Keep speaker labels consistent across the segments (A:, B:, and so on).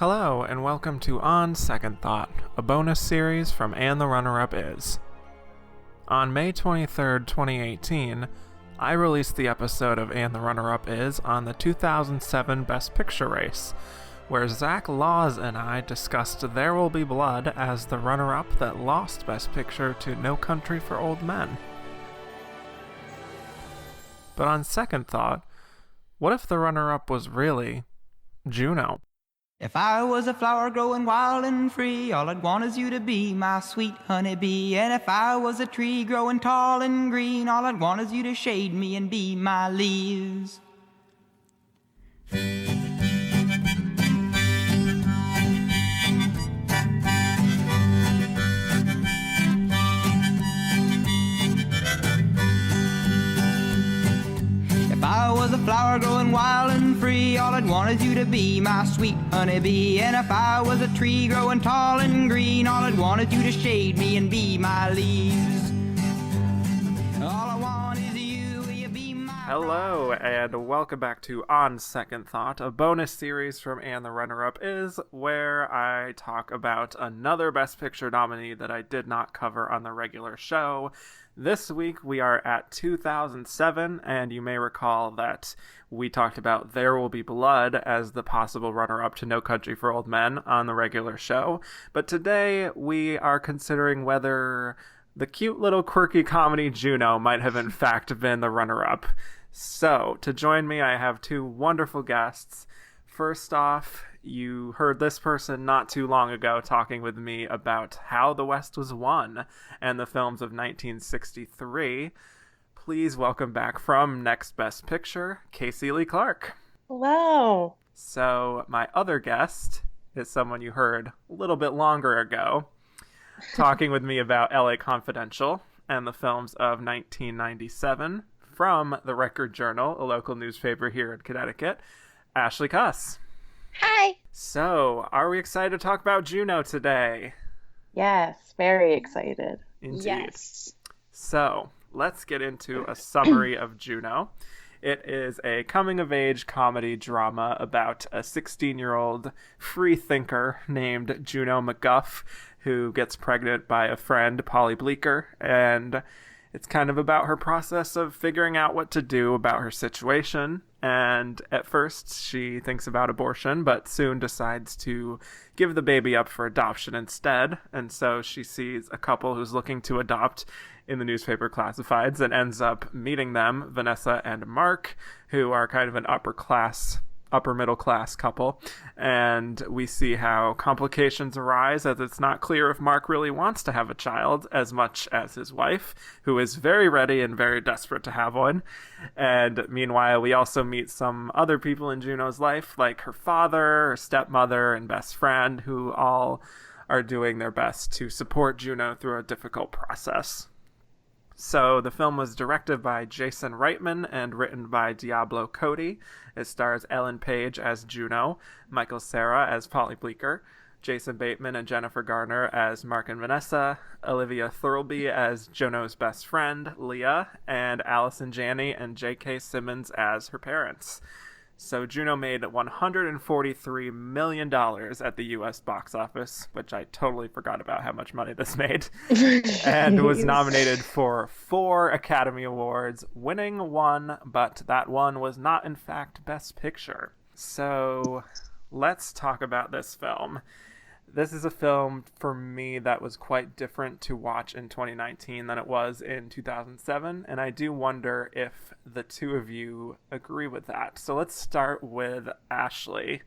A: Hello, and welcome to On Second Thought, a bonus series from And the Runner-Up Is. On May 23rd, 2018, I released the episode of And the Runner-Up Is on the 2007 Best Picture race, where Zach Laws and I discussed There Will Be Blood as the runner-up that lost Best Picture to No Country for Old Men. But on second thought, what if the runner-up was really Juno?
B: If I was a flower growing wild and free, all I'd want is you to be my sweet honeybee. And if I was a tree growing tall and green, all I'd want is you to shade me and be my leaves. If I was a flower growing wild and free, all I'd want is you to be my sweet honeybee. And if I was a tree growing tall and green, all I'd want is you to shade me and be my leaves. All I want is you, will you be my...
A: Hello, and welcome back to On Second Thought, a bonus series from And the Runner-Up Is, where I talk about another Best Picture nominee that I did not cover on the regular show. This week we are at 2007, and you may recall that we talked about There Will Be Blood as the possible runner-up to No Country for Old Men on the regular show. But today we are considering whether the cute little quirky comedy Juno might have in fact been the runner-up. So, to join me, I have two wonderful guests. First off, you heard this person not too long ago talking with me about How the West Was Won and the films of 1963. Please welcome back from Next Best Picture, Casey Lee Clark.
C: Hello.
A: So my other guest is someone you heard a little bit longer ago talking with me about LA Confidential and the films of 1997 from the Record Journal, a local newspaper here in Connecticut, Ashley Cuss.
C: Hi.
A: So, are we excited to talk about Juno today?
C: Yes, very excited.
A: Indeed.
C: Yes.
A: So, let's get into a summary of Juno. It is a coming-of-age comedy drama about a 16-year-old free thinker named Juno McGuff who gets pregnant by a friend, Polly Bleecker, and it's kind of about her process of figuring out what to do about her situation. And at first she thinks about abortion, but soon decides to give the baby up for adoption instead. And so she sees a couple who's looking to adopt in the newspaper classifieds and ends up meeting them, Vanessa and Mark, who are kind of an upper middle class couple. And we see how complications arise, as it's not clear if Mark really wants to have a child as much as his wife, who is very ready and very desperate to have one. And meanwhile, we also meet some other people in Juno's life, like her father, her stepmother, and best friend, who all are doing their best to support Juno through a difficult process. So the film was directed by Jason Reitman and written by Diablo Cody. It stars Ellen Page as Juno, Michael Cera as Polly Bleecker, Jason Bateman and Jennifer Garner as Mark and Vanessa, Olivia Thirlby as Juno's best friend, Leah, and Allison Janney and J.K. Simmons as her parents. So Juno made $143 million at the U.S. box office, which I totally forgot about how much money this made, and was nominated for 4 Academy Awards, winning 1, but that one was not, in fact, Best Picture. So let's talk about this film. This is a film, for me, that was quite different to watch in 2019 than it was in 2007, and I do wonder if the two of you agree with that. So let's start with Ashley.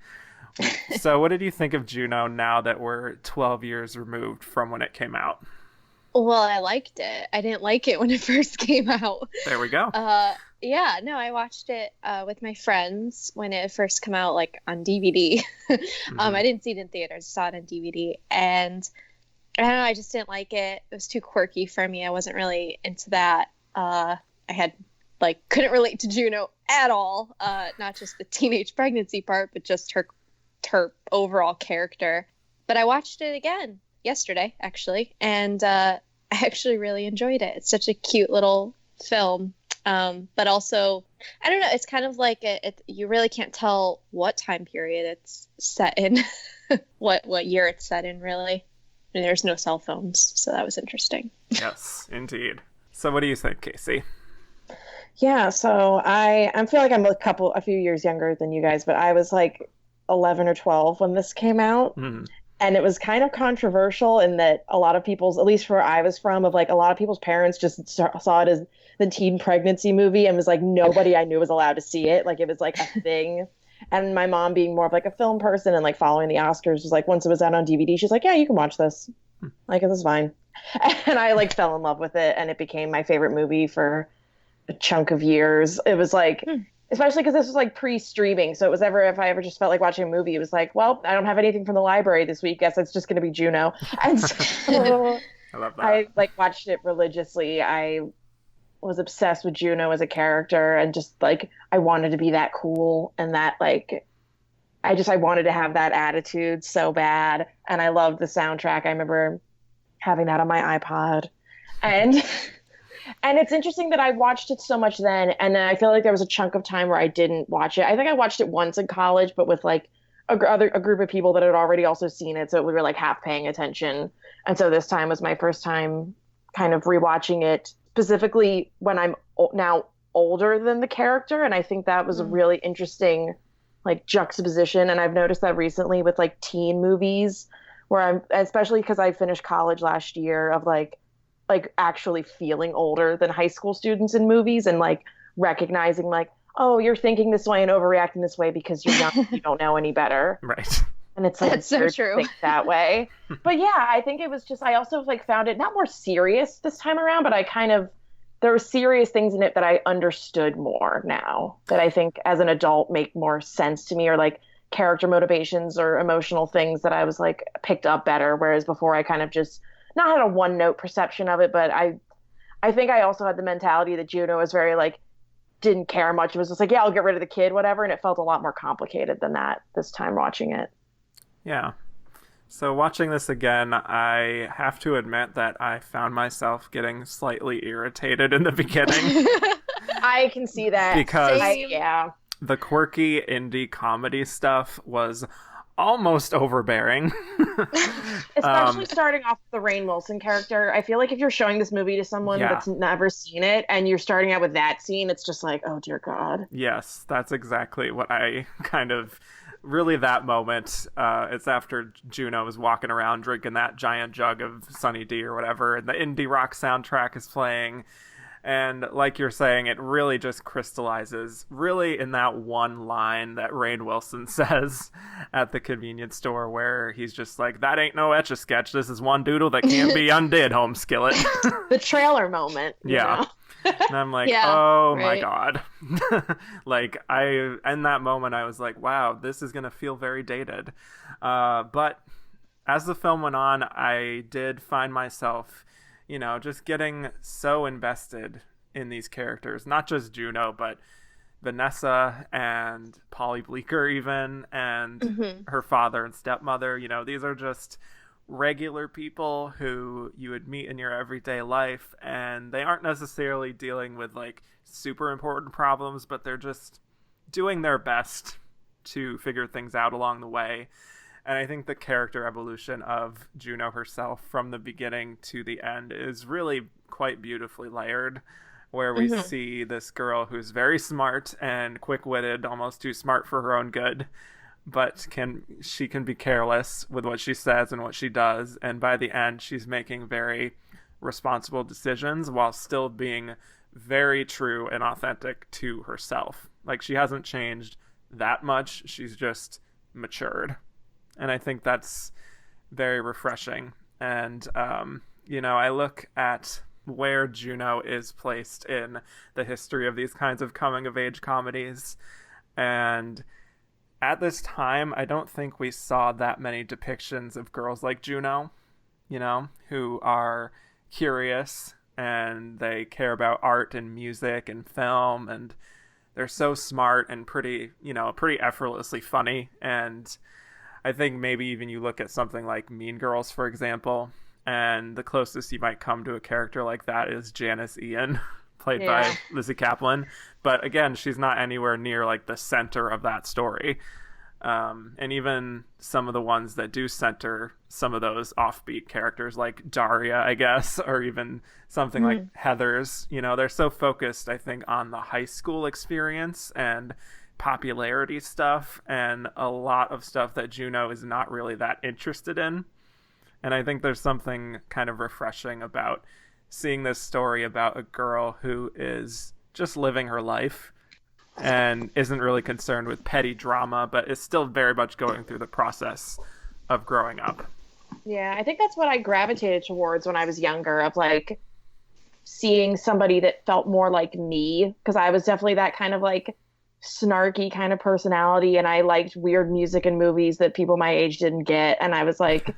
A: So what did you think of Juno now that we're 12 years removed from when it came out?
C: Well, I liked it. I didn't like it when it first came out.
A: There we go.
C: Yeah, no, I watched it with my friends when it first came out, like on DVD. I didn't see it in theaters, saw it on DVD, and I don't know, I just didn't like it. It was too quirky for me. I wasn't really into that. I couldn't relate to Juno at all. Not just the teenage pregnancy part, but just her overall character. But I watched it again yesterday, actually, and I actually really enjoyed it. It's such a cute little film. But also, I don't know, it's kind of like you really can't tell what time period it's set in. what year it's set in, really. And there's no cell phones, so that was interesting.
A: Yes, indeed. So what do you think, Casey?
D: Yeah, so I feel like I'm a few years younger than you guys, but I was like 11 or 12 when this came out.
A: Mm.
D: And it was kind of controversial in that a lot of people's, at least where I was from, of like a lot of people's parents just saw it as the teen pregnancy movie and was like, nobody I knew was allowed to see it. Like it was like a thing. And my mom, being more of like a film person and like following the Oscars, was like, once it was out on DVD, she's like, yeah, you can watch this. Like, this is fine. And I like fell in love with it, and it became my favorite movie for a chunk of years. It was like, especially because this was like pre-streaming, so it was if I ever just felt like watching a movie, it was like, well, I don't have anything from the library this week, guess it's just going to be Juno. And so
A: I love that.
D: I like watched it religiously. I was obsessed with Juno as a character, and just like I wanted to be that cool, and that like I wanted to have that attitude so bad. And I loved the soundtrack. I remember having that on my iPod, and it's interesting that I watched it so much then, and then I feel like there was a chunk of time where I didn't watch it. I think I watched it once in college, but with like a group of people that had already also seen it, so we were like half paying attention. And so this time was my first time kind of rewatching it, specifically when I'm now older than the character, and I think that was a really interesting like juxtaposition. And I've noticed that recently with like teen movies, where I'm, especially because I finished college last year, of like actually feeling older than high school students in movies, and like recognizing like, oh, you're thinking this way and overreacting this way because you're young, you don't know any better.
A: Right.
D: And it's like,
C: that's so true.
D: Think that way. But yeah, I think it was just, I also like found it not more serious this time around, but there were serious things in it that I understood more now, that I think as an adult make more sense to me, or like character motivations or emotional things that I was like picked up better. Whereas before I kind of just not had a one note perception of it, but I think I also had the mentality that Juno was very like, didn't care much. It was just like, yeah, I'll get rid of the kid, whatever. And it felt a lot more complicated than that this time watching it.
A: Yeah. So watching this again, I have to admit that I found myself getting slightly irritated in the beginning.
D: I can see that.
A: Because
D: yeah,
A: the quirky indie comedy stuff was almost overbearing.
D: Especially starting off with the Rainn Wilson character. I feel like if you're showing this movie to someone that's never seen it, and you're starting out with that scene, it's just like, oh dear God.
A: Yes, that's exactly what I kind of... Really, that moment, it's after Juno is walking around drinking that giant jug of Sunny D or whatever, and the indie rock soundtrack is playing. And like you're saying, it really just crystallizes, really, in that one line that Rainn Wilson says at the convenience store, where he's just like, that ain't no Etch-a-Sketch, this is one doodle that can't be undid, home skillet.
D: The trailer moment.
A: Yeah.
D: Know?
A: And I'm like, oh my God. Like, in that moment, I was like, wow, this is going to feel very dated. But as the film went on, I did find myself, just getting so invested in these characters. Not just Juno, but Vanessa and Polly Bleeker even, and her father and stepmother. These are just regular people who you would meet in your everyday life, and they aren't necessarily dealing with like super important problems, but they're just doing their best to figure things out along the way. And I think the character evolution of Juno herself from the beginning to the end is really quite beautifully layered, where we see this girl who's very smart and quick-witted, almost too smart for her own good, but she can be careless with what she says and what she does, and by the end she's making very responsible decisions while still being very true and authentic to herself. Like, she hasn't changed that much, she's just matured. And I think that's very refreshing. And I look at where Juno is placed in the history of these kinds of coming of age comedies, and at this time, I don't think we saw that many depictions of girls like Juno, who are curious and they care about art and music and film, and they're so smart and pretty effortlessly funny. And I think maybe even you look at something like Mean Girls, for example, and the closest you might come to a character like that is Janice Ian, played by Lizzie Kaplan. But again, she's not anywhere near like the center of that story. And even some of the ones that do center some of those offbeat characters, like Daria, I guess, or even something like Heather's, they're so focused, I think, on the high school experience and popularity stuff, and a lot of stuff that Juno is not really that interested in. And I think there's something kind of refreshing about seeing this story about a girl who is just living her life and isn't really concerned with petty drama, but is still very much going through the process of growing up.
D: Yeah, I think that's what I gravitated towards when I was younger, of like seeing somebody that felt more like me, because I was definitely that kind of like snarky kind of personality, and I liked weird music and movies that people my age didn't get, and I was like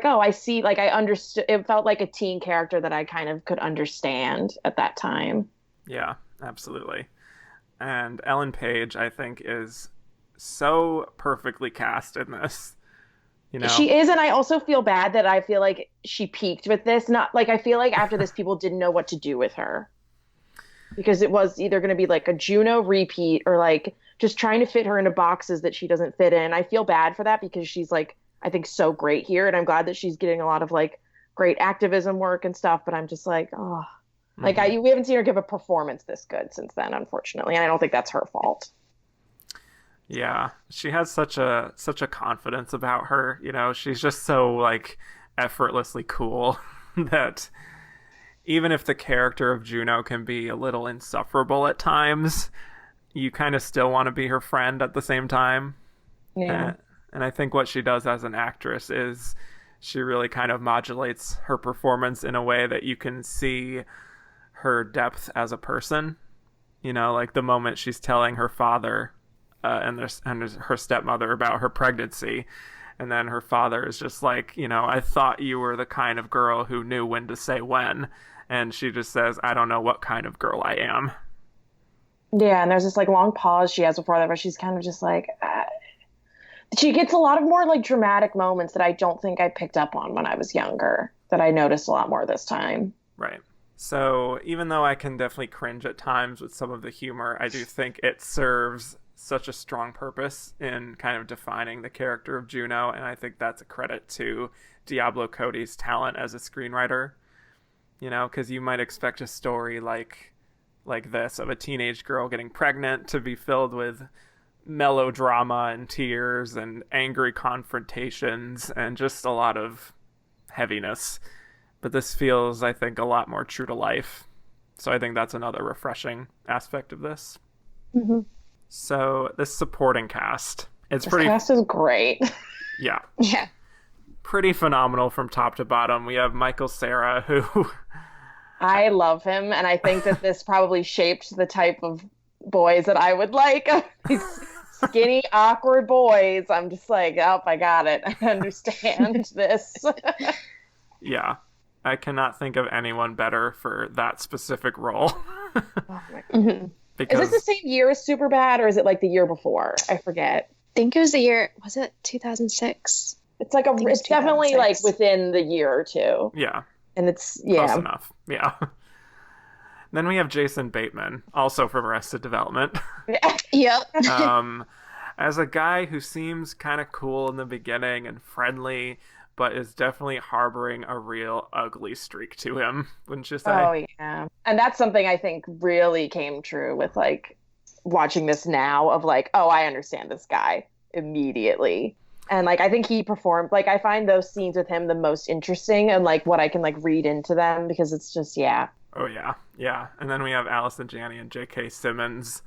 D: oh, I see, like I understood. It felt like a teen character that I kind of could understand at that time.
A: Yeah, absolutely. And Ellen Page, I think, is so perfectly cast in this.
D: She is, and I also feel bad that I feel like she peaked with this. Not like, I feel like after this, people didn't know what to do with her, because it was either going to be like a Juno repeat or like just trying to fit her into boxes that she doesn't fit in. I feel bad for that, because she's like, I think, so great here, and I'm glad that she's getting a lot of like great activism work and stuff. But I'm just like, oh. Like, we haven't seen her give a performance this good since then, unfortunately, and I don't think that's her fault.
A: Yeah, she has such a confidence about her. She's just so like effortlessly cool that even if the character of Juno can be a little insufferable at times, you kind of still want to be her friend at the same time.
D: Yeah,
A: and I think what she does as an actress is she really kind of modulates her performance in a way that you can see her depth as a person. Like the moment she's telling her father and her stepmother about her pregnancy, and then her father is just like, I thought you were the kind of girl who knew when to say when, and she just says, I don't know what kind of girl I am.
D: Yeah, and there's this like long pause she has before that, where she's kind of just like, she gets a lot of more like dramatic moments that I don't think I picked up on when I was younger, that I noticed a lot more this time.
A: Right. So even though I can definitely cringe at times with some of the humor, I do think it serves such a strong purpose in kind of defining the character of Juno, and I think that's a credit to Diablo Cody's talent as a screenwriter. Because you might expect a story like this of a teenage girl getting pregnant to be filled with melodrama and tears and angry confrontations and just a lot of heaviness. But this feels, I think, a lot more true to life. So I think that's another refreshing aspect of this.
D: Mm-hmm.
A: So this supporting cast,
D: this cast is great.
A: Yeah.
C: Yeah.
A: Pretty phenomenal from top to bottom. We have Michael Cera, who
D: I love him, and I think that this probably shaped the type of boys that I would like. These skinny, awkward boys. I'm just like, oh, I got it. I understand this.
A: Yeah. I cannot think of anyone better for that specific role.
D: Oh my God. Because... Is this the same year as Superbad, or is it like the year before? I forget.
C: I think it was the year, was it 2006?
D: It's like it's definitely like within the year or two.
A: Yeah.
D: And it's,
A: close enough. Yeah. Then we have Jason Bateman, also from Arrested Development.
C: Yep.
A: As a guy who seems kind of cool in the beginning and friendly, but is definitely harboring a real ugly streak to him, wouldn't you say?
D: Oh, yeah. And that's something I think really came true with, like, watching this now, of like, oh, I understand this guy immediately. And, like, I think he performed, like, I find those scenes with him the most interesting, and, like, what I can, like, read into them, because it's just, yeah.
A: Oh, yeah. Yeah. And then we have Allison Janney and J.K. Simmons,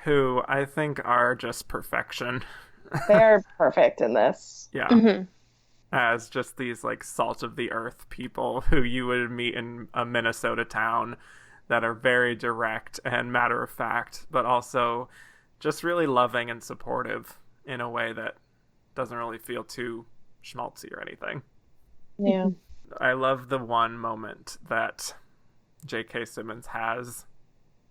A: who I think are just perfection.
D: They're perfect in this.
A: Yeah.
C: Mm-hmm.
A: As just these like salt of the earth people who you would meet in a Minnesota town, that are very direct and matter of fact, but also just really loving and supportive in a way that doesn't really feel too schmaltzy or anything.
D: Yeah.
A: I love the one moment that J.K. Simmons has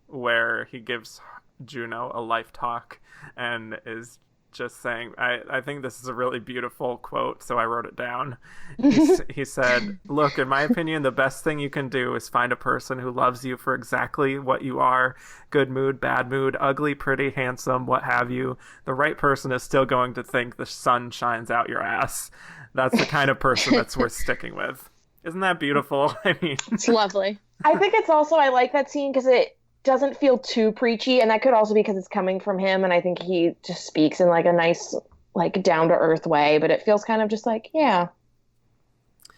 A: where he gives Juno a life talk and is just saying, I think this is a really beautiful quote, so I wrote it down. He said, "Look, in my opinion, the best thing you can do is find a person who loves you for exactly what you are. Good mood, bad mood, ugly, pretty, handsome, what have you. The right person is still going to think the sun shines out your ass. That's the kind of person that's worth sticking with." Isn't that beautiful? I mean,
C: It's lovely.
D: I think it's also, I like that scene because it doesn't feel too preachy, and that could also be because it's coming from him, and I think he just speaks in like a nice, like down to earth way, but it feels kind of just like, yeah,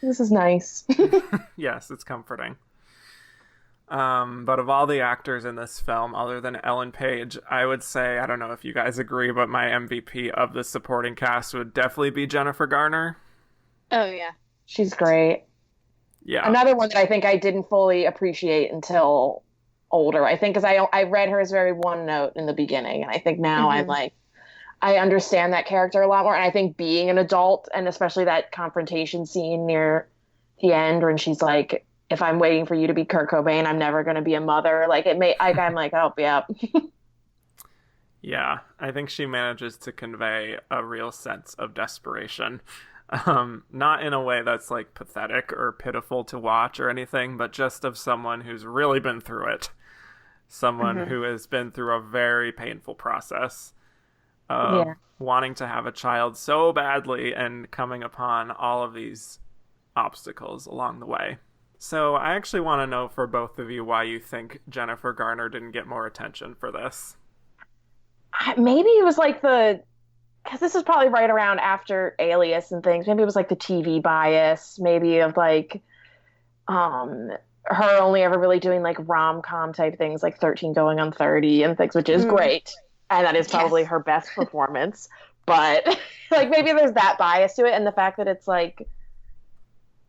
D: this is nice.
A: yes, it's comforting. But of all the actors in this film, other than Ellen Page, I would say, I don't know if you guys agree, but my MVP of the supporting cast would definitely be Jennifer Garner.
C: Oh yeah.
D: She's great.
A: Yeah.
D: Another one that I think I didn't fully appreciate until older. I think because I read her as very one note in the beginning, and I think now I'm like, I understand that character a lot more. And I think being an adult, and especially that confrontation scene near the end when she's like, "If I'm waiting for you to be Kurt Cobain, I'm never going to be a mother." Like I'm like, oh yeah.
A: Yeah, I think she manages to convey a real sense of desperation. Not in a way that's like pathetic or pitiful to watch or anything, but just of someone who's really been through it. Someone who has been through a very painful process of wanting to have a child so badly and coming upon all of these obstacles along the way. So I actually want to know for both of you why you think Jennifer Garner didn't get more attention for this.
D: Maybe it was like because this is probably right around after Alias and things. Maybe it was like the TV bias, maybe of like, her only ever really doing like rom-com type things like 13 Going on 30 and things, which is great. And that is probably her best performance. But like maybe there's that bias to it, and the fact that it's like,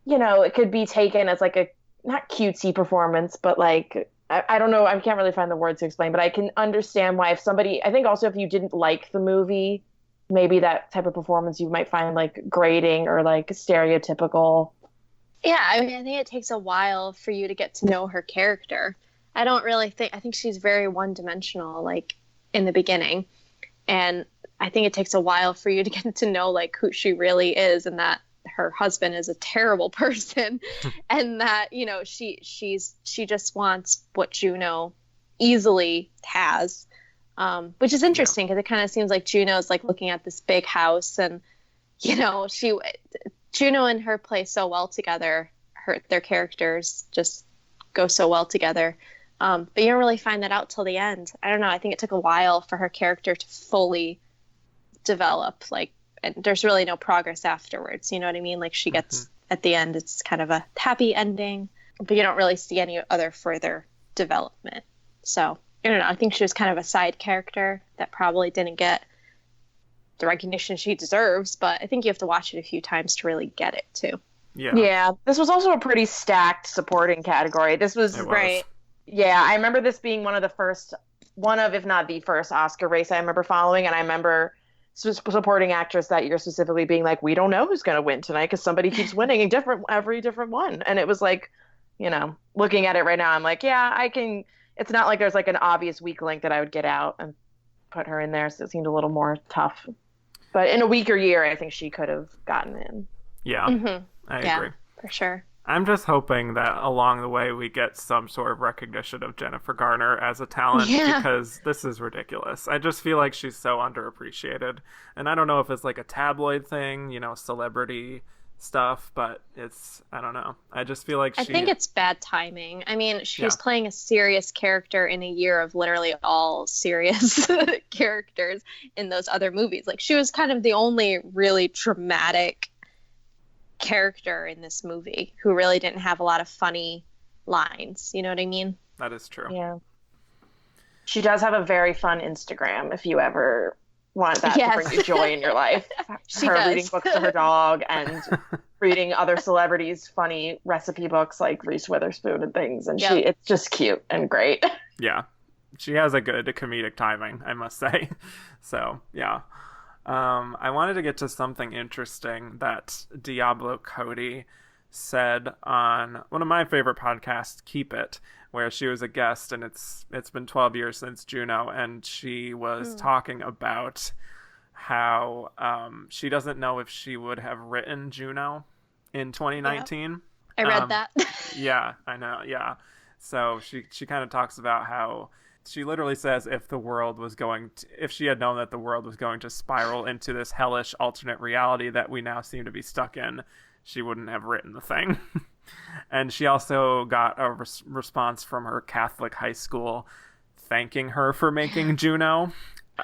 D: you know, it could be taken as like a not cutesy performance, but like I don't know, I can't really find the words to explain, but I can understand why I think also if you didn't like the movie, maybe that type of performance you might find like grating or like stereotypical.
C: Yeah, I mean, I think it takes a while for you to get to know her character. I think she's very one-dimensional, like, in the beginning. And I think it takes a while for you to get to know, like, who she really is, and that her husband is a terrible person. And that, you know, she just wants what Juno easily has, which is interesting because it kind of seems like Juno's, like, looking at this big house, and, you know, Juno and her play so well together. Their characters just go so well together. But you don't really find that out till the end. I don't know. I think it took a while for her character to fully develop. Like, and there's really no progress afterwards. You know what I mean? Like, she gets at the end, it's kind of a happy ending, but you don't really see any other further development. So I don't know. I think she was kind of a side character that probably didn't get the recognition she deserves, but I think you have to watch it a few times to really get it too.
D: Yeah. This was also a pretty stacked supporting category. This was
C: right.
D: Yeah, I remember this being one of, if not the first Oscar race I remember following, and I remember supporting actress that year specifically being like, we don't know who's going to win tonight because somebody keeps winning every different one. And it was like, you know, looking at it right now, I'm like, yeah, I can. It's not like there's like an obvious weak link that I would get out and put her in there, so it seemed a little more tough. But in a weaker year, I think she could have gotten in.
A: Yeah, I agree.
C: For sure.
A: I'm just hoping that along the way we get some sort of recognition of Jennifer Garner as a talent, because this is ridiculous. I just feel like she's so underappreciated. And I don't know if it's like a tabloid thing, you know, celebrity stuff, but I don't know. I just feel like
C: I think it's bad timing. I mean, she's playing a serious character in a year of literally all serious characters in those other movies. Like, she was kind of the only really dramatic character in this movie who really didn't have a lot of funny lines. You know what I mean?
A: That is true.
D: Yeah. She does have a very fun Instagram if you ever want that to bring you joy in your life. Reading books to her dog and reading other celebrities' funny recipe books like Reese Witherspoon and things. And it's just cute and great.
A: Yeah. She has a good comedic timing, I must say. So, yeah. I wanted to get to something interesting that Diablo Cody said on one of my favorite podcasts, Keep It, where she was a guest, and it's been 12 years since Juno, and she was talking about how she doesn't know if she would have written Juno in 2019.
C: Yep. I read that.
A: Yeah, I know. Yeah. So she kind of talks about how she literally says if she had known that the world was going to spiral into this hellish alternate reality that we now seem to be stuck in, she wouldn't have written the thing. And she also got a response from her Catholic high school thanking her for making Juno.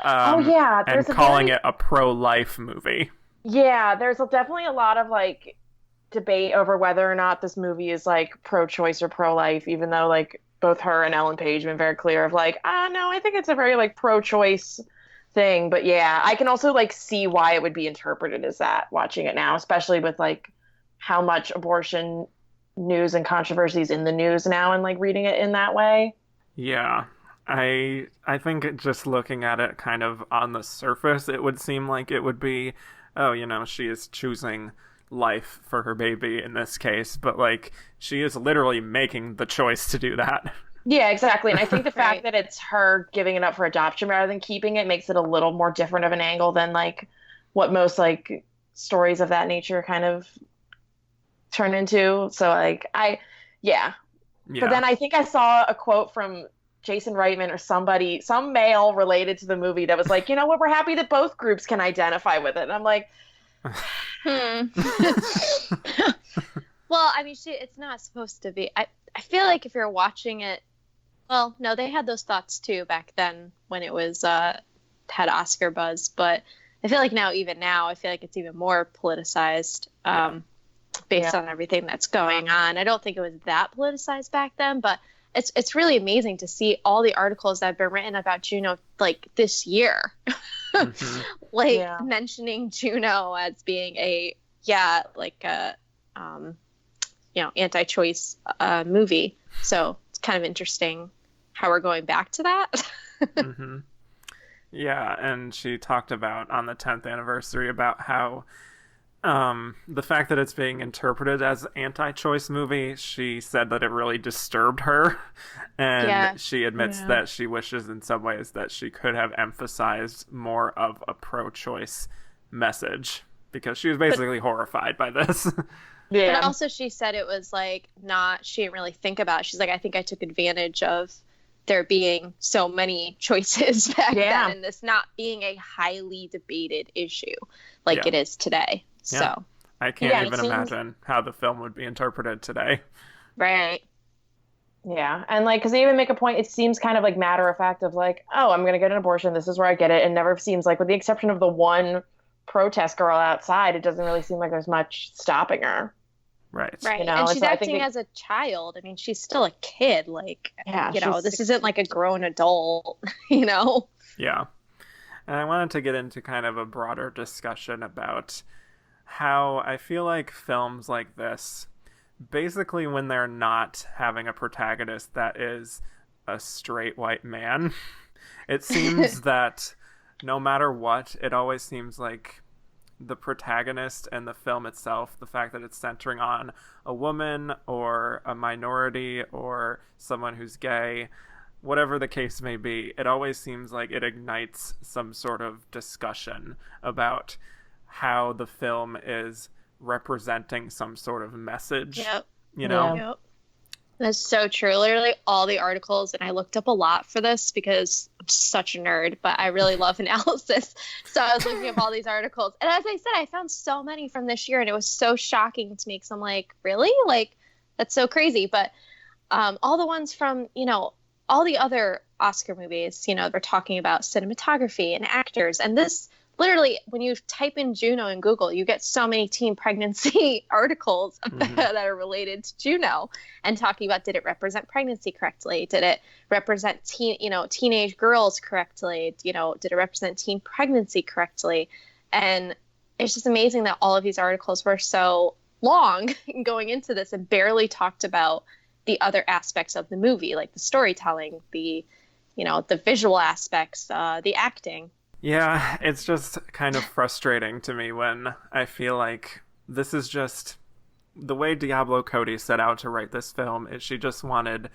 A: And calling it a pro-life movie.
D: Yeah, there's definitely a lot of like debate over whether or not this movie is like pro-choice or pro-life, even though like both her and Ellen Page have been very clear of like, no, I think it's a very like pro-choice thing. But yeah, I can also like see why it would be interpreted as that watching it now, especially with like how much abortion news and controversies in the news now and like reading it in that way.
A: Yeah. I think just looking at it kind of on the surface, it would seem like it would be, she is choosing life for her baby in this case, but like she is literally making the choice to do that.
D: Yeah, exactly. And I think the fact that it's her giving it up for adoption rather than keeping it makes it a little more different of an angle than like what most like stories of that nature kind of turn into. So like yeah. But then I think I saw a quote from Jason Reitman or some male related to the movie that was like, you know what, we're happy that both groups can identify with it. And I'm like,
C: Well, I mean, it's not supposed to be. I feel like if you're watching it, well, no, they had those thoughts too back then when it was had Oscar buzz. But I feel like even now, I feel like it's even more politicized based on everything that's going on. I don't think it was that politicized back then, but it's really amazing to see all the articles that have been written about Juno like this year. Mentioning Juno as being a anti-choice movie. So it's kind of interesting how we're going back to that.
A: Mm-hmm. Yeah, and she talked about on the 10th anniversary about how the fact that it's being interpreted as an anti-choice movie, she said that it really disturbed her. And she admits that she wishes in some ways that she could have emphasized more of a pro-choice message, because she was basically horrified by this.
C: Yeah. But also she said it was like she didn't really think about it. She's like, I think I took advantage of there being so many choices back then and this not being a highly debated issue like it is today.
A: Yeah.
C: So
A: I can't even imagine how the film would be interpreted today.
C: Right.
D: Yeah. And like, because they even make a point, it seems kind of like matter of fact of like, oh, I'm going to get an abortion. This is where I get it. It never seems like, with the exception of the one protest girl outside, it doesn't really seem like there's much stopping her.
A: Right.
C: You know? And she's acting as a child. I mean, she's still a kid. Like, this isn't like a grown adult,
A: Yeah. And I wanted to get into kind of a broader discussion about how I feel like films like this, basically when they're not having a protagonist that is a straight white man, it seems that no matter what, it always seems like the protagonist and the film itself, the fact that it's centering on a woman or a minority or someone who's gay, whatever the case may be, it always seems like it ignites some sort of discussion about how the film is representing some sort of message.
C: Yep.
A: Yep.
C: That's so true. Literally all the articles, and I looked up a lot for this because I'm such a nerd, but I really love analysis. So I was looking up all these articles. And as I said, I found so many from this year, and it was so shocking to me because I'm like, really? Like, that's so crazy. But all the ones from, all the other Oscar movies, they're talking about cinematography and actors. And this, literally, when you type in Juno in Google, you get so many teen pregnancy articles that are related to Juno and talking about, did it represent pregnancy correctly? Did it represent teenage girls correctly? Did it represent teen pregnancy correctly? And it's just amazing that all of these articles were so long going into this and barely talked about the other aspects of the movie, like the storytelling, the visual aspects, the acting.
A: Yeah, it's just kind of frustrating to me when I feel like this is just the way Diablo Cody set out to write this film. Is she just wanted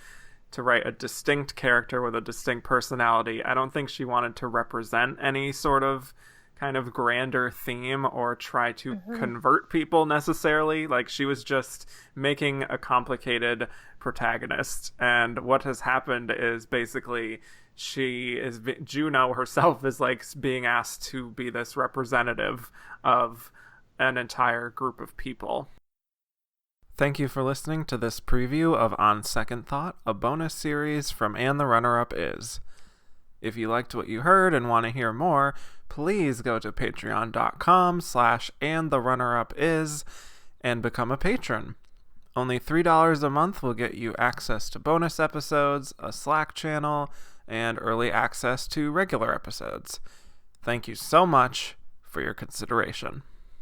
A: to write a distinct character with a distinct personality. I don't think she wanted to represent any sort of kind of grander theme or try to convert people necessarily. Like, she was just making a complicated protagonist, and what has happened is basically Juno herself is like being asked to be this representative of an entire group of people. Thank you for listening to this preview of On Second Thought, a bonus series from And the Runner-Up Is. If you liked what you heard and want to hear more, please go to patreon.com/andtherunnerupis and become a patron. Only $3 a month will get you access to bonus episodes, a Slack channel, and early access to regular episodes. Thank you so much for your consideration.